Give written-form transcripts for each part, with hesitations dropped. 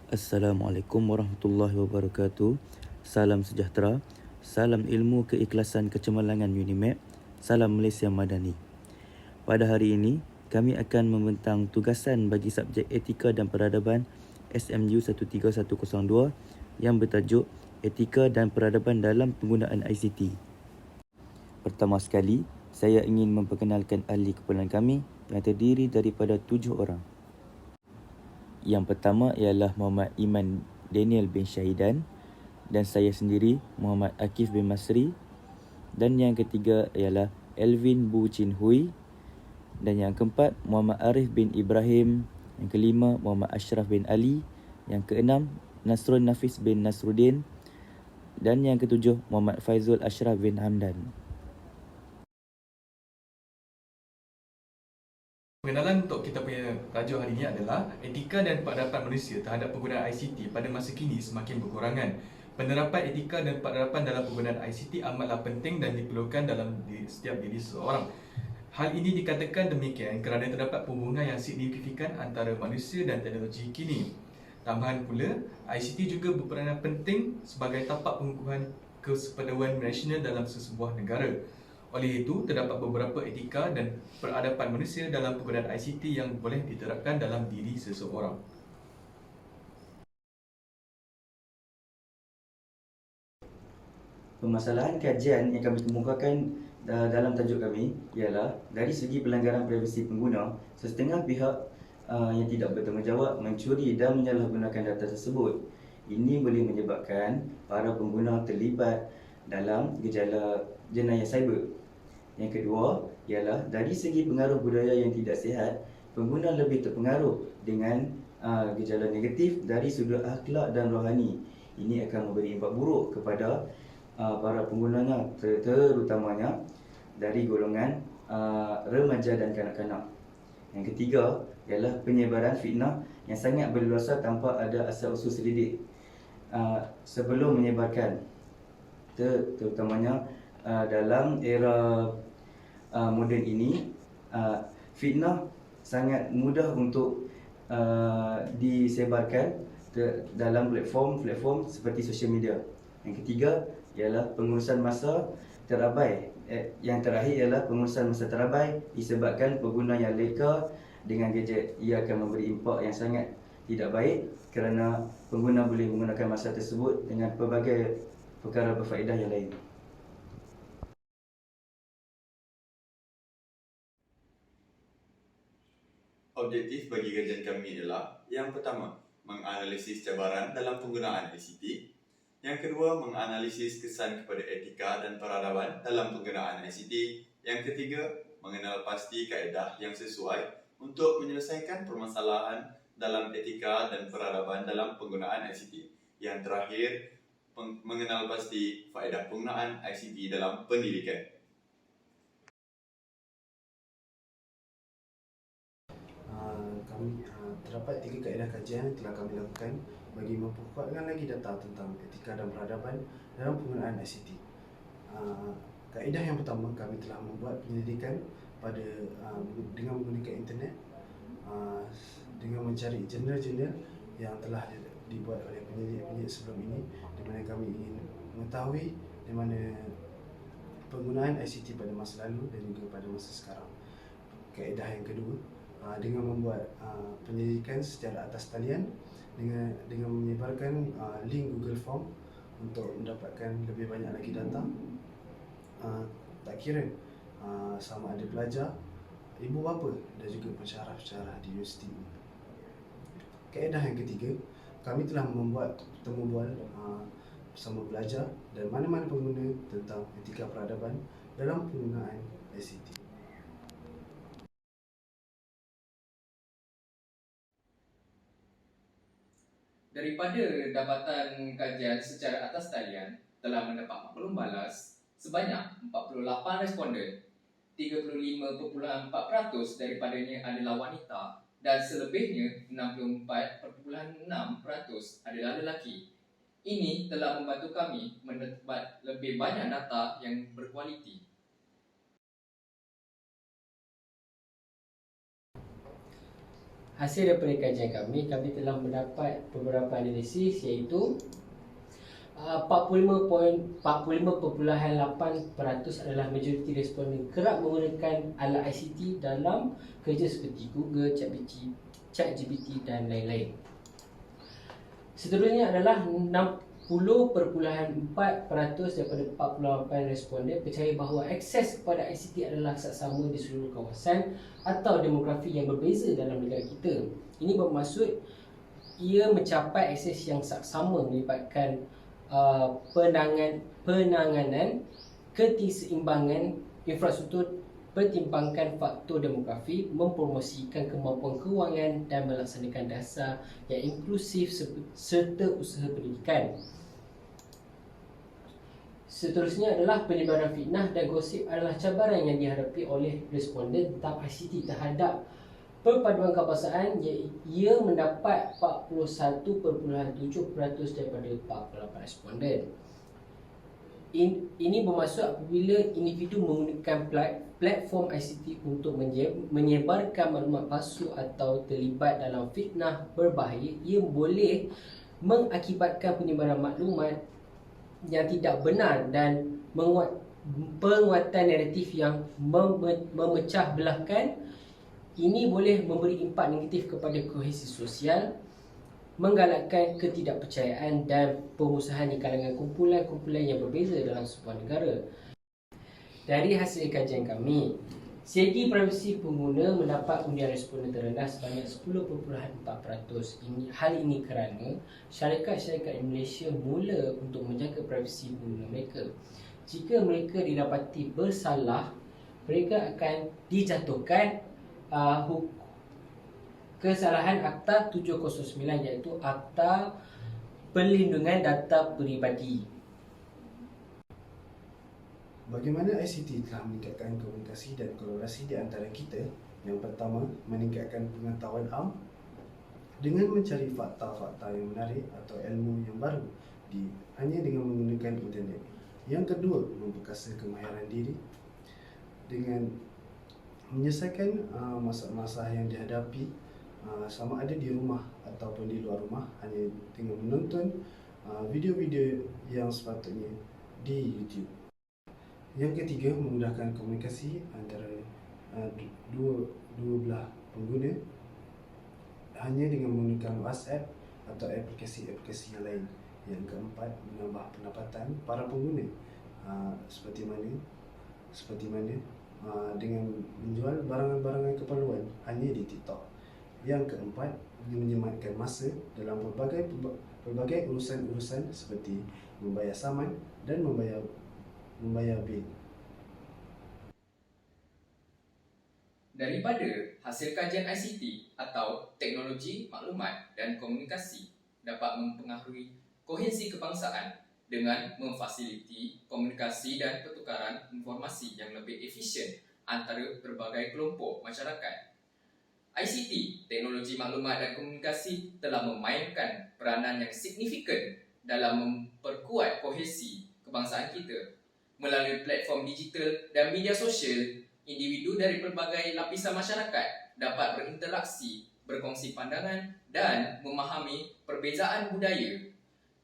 Assalamualaikum warahmatullahi wabarakatuh. Salam sejahtera. Salam ilmu, keikhlasan, kecemerlangan UNIMAP. Salam Malaysia Madani. Pada hari ini, kami akan membentang tugasan bagi subjek Etika dan Peradaban SMU 13102 yang bertajuk Etika dan Peradaban dalam Penggunaan ICT. Pertama sekali, saya ingin memperkenalkan ahli kumpulan kami yang terdiri daripada 7 orang. Yang pertama ialah Muhammad Iman Daniel bin Syahidan dan saya sendiri Muhammad Akif bin Masri, dan yang ketiga ialah Elvin Bu Chin Hui, dan yang keempat Muhammad Arif bin Ibrahim, yang kelima Muhammad Ashraf bin Ali, yang keenam Nasrul Nafis bin Nasruddin, dan yang ketujuh Muhammad Faizul Ashraf bin Hamdan. Pengenalan untuk kita punya tajuk hari ini adalah etika dan peradaban manusia terhadap penggunaan ICT pada masa kini semakin berkurangan. Penerapan etika dan peradaban dalam penggunaan ICT amatlah penting dan diperlukan dalam setiap diri seseorang. Hal ini dikatakan demikian kerana terdapat pembunuhan yang signifikan antara manusia dan teknologi kini. Tambahan pula, ICT juga berperanan penting sebagai tapak pengukuhan kesepadawan nasional dalam sesebuah negara. Oleh itu, terdapat beberapa etika dan peradaban manusia dalam penggunaan ICT yang boleh diterapkan dalam diri seseorang. Permasalahan kajian yang kami kemukakan dalam tajuk kami ialah dari segi pelanggaran privasi pengguna, setengah pihak yang tidak bertanggungjawab mencuri dan menyalahgunakan data tersebut. Ini boleh menyebabkan para pengguna terlibat dalam gejala jenayah cyber. Yang kedua ialah dari segi pengaruh budaya yang tidak sihat, pengguna lebih terpengaruh dengan gejala negatif dari sudut akhlak dan rohani. Ini akan memberi impak buruk kepada para penggunanya, terutamanya dari golongan remaja dan kanak-kanak. Yang ketiga ialah penyebaran fitnah yang sangat berleluasa tanpa ada asal-usul selidik. Sebelum menyebarkan, terutamanya dalam era moden ini, fitnah sangat mudah untuk disebarkan dalam platform seperti sosial media. Yang ketiga ialah pengurusan masa terabai. Yang terakhir ialah pengurusan masa terabai disebabkan pengguna yang leka dengan gadget. Ia akan memberi impak yang sangat tidak baik kerana pengguna boleh menggunakan masa tersebut dengan pelbagai perkara berfaedah yang lain. Objektif bagi kajian kami ialah: yang pertama, menganalisis cabaran dalam penggunaan ICT. Yang kedua, menganalisis kesan kepada etika dan peradaban dalam penggunaan ICT. Yang ketiga, mengenal pasti kaedah yang sesuai untuk menyelesaikan permasalahan dalam etika dan peradaban dalam penggunaan ICT. Yang terakhir, mengenal pasti faedah penggunaan ICT dalam pendidikan. Terdapat 3 kaedah kajian yang telah kami lakukan bagi memperkuatkan lagi data tentang etika dan peradaban dalam penggunaan ICT. Kaedah yang pertama, kami telah membuat penyelidikan dengan menggunakan internet, dengan mencari jurnal-jurnal yang telah dibuat oleh penyelidik sebelum ini, di mana kami ingin mengetahui di mana penggunaan ICT pada masa lalu dan juga pada masa sekarang. Kaedah yang kedua, dengan membuat penyelidikan secara atas talian dengan menyebarkan link Google Form untuk mendapatkan lebih banyak lagi data, tak kira sama ada pelajar, ibu bapa dan juga pensyarah-pensyarah di universiti ini. Kaedah yang ketiga, kami telah membuat temu bual bersama pelajar dan mana-mana pengguna tentang etika peradaban dalam penggunaan ICT. Daripada dapatan kajian secara atas talian telah mendapat maklum balas sebanyak 48 responden, 35.4% daripadanya adalah wanita dan selebihnya 64.6% adalah lelaki. Ini telah membantu kami mendapat lebih banyak data yang berkualiti. Hasil daripada kajian kami telah mendapat beberapa analisis, iaitu 45.8% adalah majoriti responden kerap menggunakan alat ICT dalam kerja seperti Google, ChatGPT dan lain-lain. Seterusnya adalah 60.4% daripada 48 responden percaya bahawa akses kepada ICT adalah saksama di seluruh kawasan atau demografi yang berbeza dalam negara kita. Ini bermaksud ia mencapai akses yang saksama melibatkan penanganan keseimbangan infrastruktur, pertimbangkan faktor demografi, mempromosikan kemampuan kewangan dan melaksanakan dasar yang inklusif serta usaha pendidikan. Seterusnya adalah penyebaran fitnah dan gosip adalah cabaran yang dihadapi oleh responden tentang ICT terhadap perpaduan kebangsaan. Ia mendapat 41.7% daripada 48 responden. Ini bermaksud apabila individu menggunakan platform ICT untuk menyebarkan maklumat palsu atau terlibat dalam fitnah berbahaya, ia boleh mengakibatkan penyebaran maklumat yang tidak benar dan penguatan naratif yang memecah belahkan. Ini boleh memberi impak negatif kepada kohesi sosial, menggalakkan ketidakpercayaan dan pengusahaan di kalangan kumpulan-kumpulan yang berbeza dalam sebuah negara. Dari hasil kajian kami, segi privasi pengguna mendapat undian responden terendah sebanyak 10.4%. Hal ini kerana syarikat-syarikat di Malaysia mula untuk menjaga privasi pengguna mereka. Jika mereka didapati bersalah, mereka akan dijatuhkan kesalahan Akta 709, iaitu Akta Perlindungan Data Peribadi. Bagaimana ICT telah meningkatkan komunikasi dan kolaborasi di antara kita? Yang pertama, meningkatkan pengetahuan am dengan mencari fakta-fakta yang menarik atau ilmu yang baru hanya dengan menggunakan internet. Yang kedua, memperkasa kemahiran diri dengan menyelesaikan masalah-masalah yang dihadapi sama ada di rumah ataupun di luar rumah hanya dengan menonton video-video yang sepatutnya di YouTube. Yang ketiga, memudahkan komunikasi antara dua belah pengguna hanya dengan menggunakan WhatsApp atau aplikasi-aplikasi yang lain. Yang keempat, menambah pendapatan para pengguna seperti mana dengan menjual barangan-barangan keperluan hanya di TikTok. Yang keempat, menyematkan masa dalam pelbagai urusan-urusan seperti membayar saman dan membayar bil. Daripada hasil kajian ICT atau Teknologi Maklumat dan Komunikasi dapat mempengaruhi kohesi kebangsaan dengan memfasiliti komunikasi dan pertukaran informasi yang lebih efisien antara berbagai kelompok masyarakat. ICT, Teknologi Maklumat dan Komunikasi, telah memainkan peranan yang signifikan dalam memperkuat kohesi kebangsaan kita. Melalui platform digital dan media sosial, individu dari pelbagai lapisan masyarakat dapat berinteraksi, berkongsi pandangan dan memahami perbezaan budaya.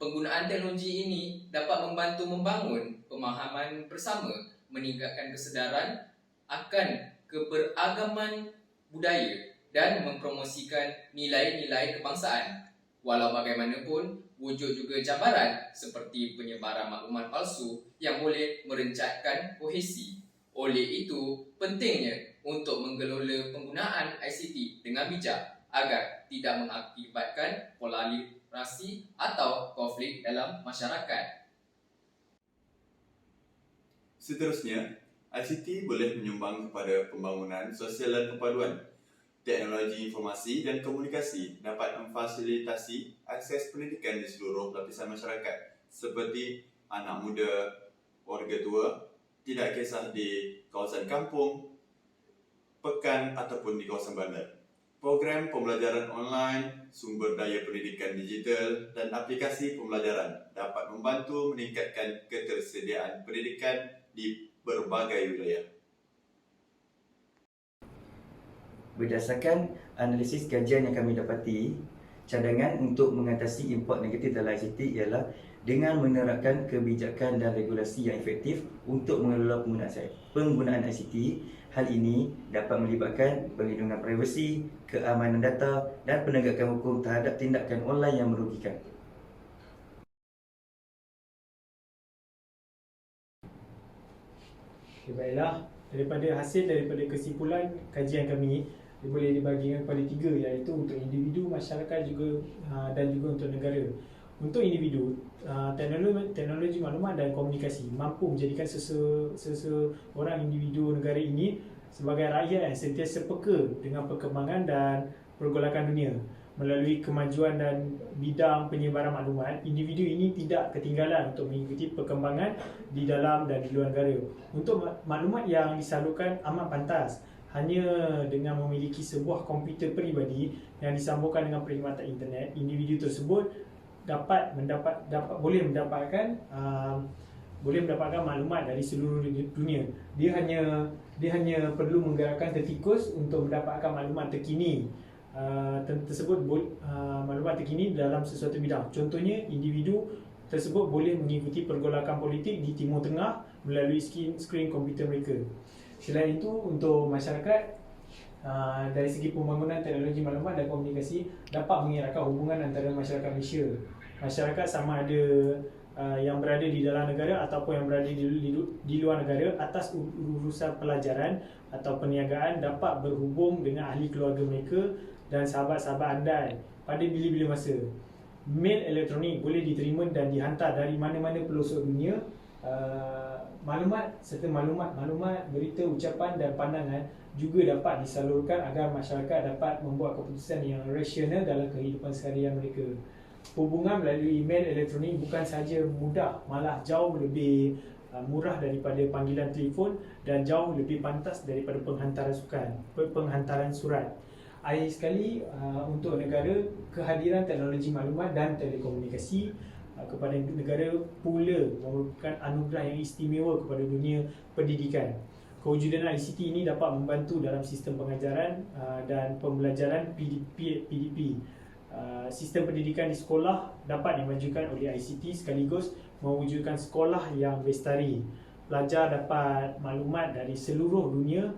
Penggunaan teknologi ini dapat membantu membangun pemahaman bersama, meningkatkan kesedaran akan keberagaman budaya dan mempromosikan nilai-nilai kebangsaan. Walau bagaimanapun, wujud juga cabaran seperti penyebaran maklumat palsu yang boleh merencatkan kohesi. Oleh itu, pentingnya untuk mengelola penggunaan ICT dengan bijak agar tidak mengakibatkan polarisasi atau konflik dalam masyarakat. Seterusnya, ICT boleh menyumbang kepada pembangunan sosial dan perpaduan. Teknologi informasi dan komunikasi dapat memfasilitasi akses pendidikan di seluruh lapisan masyarakat seperti anak muda, warga tua, tidak kisah di kawasan kampung, pekan ataupun di kawasan bandar. Program pembelajaran online, sumber daya pendidikan digital dan aplikasi pembelajaran dapat membantu meningkatkan ketersediaan pendidikan di berbagai wilayah. Berdasarkan analisis kajian yang kami dapati, cadangan untuk mengatasi impak negatif dalam ICT ialah dengan menerapkan kebijakan dan regulasi yang efektif untuk mengelola penggunaan ICT. Hal ini dapat melibatkan perlindungan privasi, keamanan data dan penegakan hukum terhadap tindakan online yang merugikan. Okay, baiklah, daripada kesimpulan kajian kami, dia boleh dibahagikan kepada 3, iaitu untuk individu, masyarakat dan juga untuk negara. Untuk individu, teknologi maklumat dan komunikasi mampu menjadikan seseorang individu negara ini sebagai rakyat yang sentiasa peka dengan perkembangan dan pergolakan dunia. Melalui kemajuan dan bidang penyebaran maklumat, individu ini tidak ketinggalan untuk mengikuti perkembangan di dalam dan di luar negara. Untuk maklumat yang disalurkan amat pantas hanya dengan memiliki sebuah komputer peribadi yang disambungkan dengan perkhidmatan internet, individu tersebut boleh mendapatkan maklumat dari seluruh dunia. Dia hanya perlu menggerakkan tetikus untuk mendapatkan maklumat terkini maklumat terkini dalam sesuatu bidang. Contohnya, individu tersebut boleh mengikuti pergolakan politik di Timur Tengah melalui skrin komputer mereka. Selain itu, untuk masyarakat, dari segi pembangunan teknologi maklumat dan komunikasi dapat mengeratkan hubungan antara masyarakat Malaysia. Masyarakat sama ada yang berada di dalam negara ataupun yang berada di luar negara atas urusan pelajaran atau perniagaan dapat berhubung dengan ahli keluarga mereka dan sahabat-sahabat andai pada bila-bila masa. Mail elektronik boleh diterima dan dihantar dari mana-mana pelosok dunia. Maklumat serta maklumat, berita, ucapan dan pandangan juga dapat disalurkan agar masyarakat dapat membuat keputusan yang rasional dalam kehidupan seharian mereka. Hubungan melalui email elektronik bukan sahaja mudah, malah jauh lebih murah daripada panggilan telefon dan jauh lebih pantas daripada penghantaran surat. Akhir sekali, untuk negara, kehadiran teknologi maklumat dan telekomunikasi kepada negara pula merupakan anugerah yang istimewa kepada dunia pendidikan. Kewujudan ICT ini dapat membantu dalam sistem pengajaran dan pembelajaran PDP. Sistem pendidikan di sekolah dapat dimajukan oleh ICT sekaligus mewujudkan sekolah yang bestari. Pelajar dapat maklumat dari seluruh dunia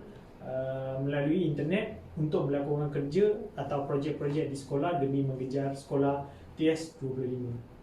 melalui internet untuk melakukan kerja atau projek-projek di sekolah demi mengejar sekolah TS25.